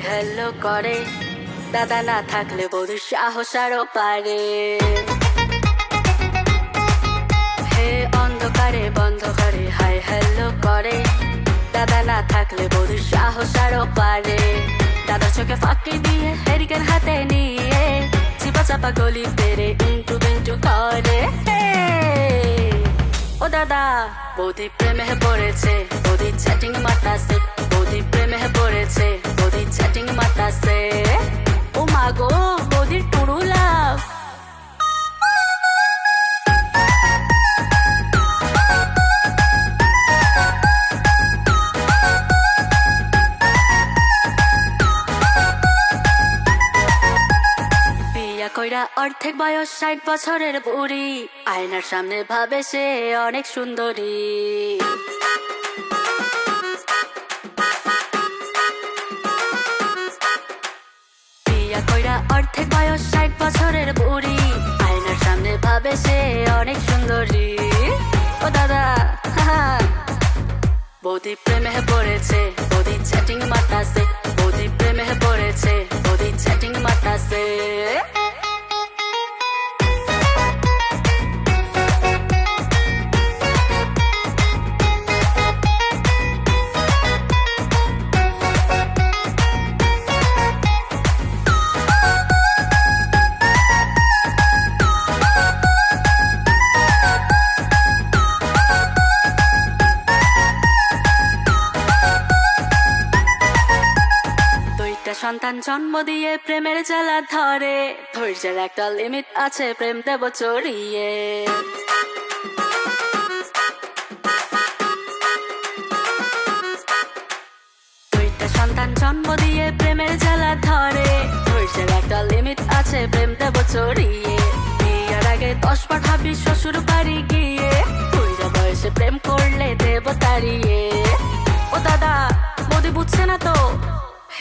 Hello করে, দাদা না থাকলে বধুর সাহস আরো পারে। হে অন্ধকারে বন্ধ করে হাই হ্যালো করে, দাদা না থাকলে বধুর সাহস আরো পারে। দাদার চোখে ফাঁকি দিয়ে হেরিকেন হাতে নিয়ে চিপা চাপা গলি পেরে ইন্টু বিন্টু করে। ও দাদা বৌদি প্রেমে পড়েছে, বৌদি চ্যাটিং মাতাছে, বৌদি প্রেমে পড়েছে, বৌদি চ্যাটিং মাতাছে। ও মা গো বৌদির পুরু লাভ। কইরা অর্ধেক বয়স 60 বছরের বুড়ি, আয়নার সামনে ভাবে সে অনেক সুন্দরী। বিয়া কইরা অর্ধেক বয়স 60 বছরের বুড়ি, আয়নার সামনে ভাবে সে অনেক সুন্দরী। ও দাদা বৌদি প্রেমে পড়েছে, বৌদি চ্যাটিং মাতাছে, বৌদি প্রেমে পড়েছে, বৌদি চ্যাটিং মাতাছে। সন্তান জন্ম দিয়ে প্রেমের জ্বালা ধরে, ধৈর্যের একটা লিমিট আছে, প্রেম দেব চড়িয়ে। দুইটা সন্তান জন্ম দিয়ে প্রেমের জ্বালা ধরে, ধৈর্যের একটা লিমিট আছে, প্রেম দেব চড়িয়ে। বিয়ার আগে 10 বার ভাবি শ্বশুর বাড়ি গিয়ে, বুইড়া বয়সে প্রেম করলে দেব তাড়িয়ে। ও দাদা বৌদি বুঝছে না তো।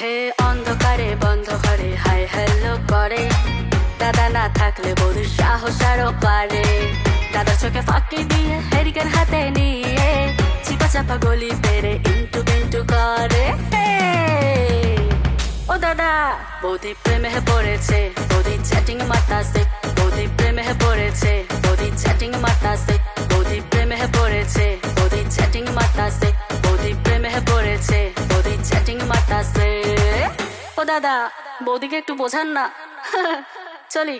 হে অন্ধকারে বন্ধ করে হাই হ্যালো করে, দাদা না থাকলে বধুর সাহস আরো পারে। দাদার চোখে ফাঁকি দিয়ে হেরিকেন হাতে নিয়ে চিপা চাপা গলি পেরে ইন্টু বিন্টু করে। ও দাদা বৌদি প্রেমে পড়েছে, বৌদি চ্যাটিং মাতাছে, বৌদি প্রেমে পড়েছে, বৌদি চ্যাটিং মাতাছে, বৌদি প্রেমে পড়েছে, বৌদি চ্যাটিং মাতাছে, বৌদি প্রেমে পড়েছে, বৌদি চ্যাটিং মাতাছে। ও দাদা বৌদিকে একটু বোঝান না। চলি।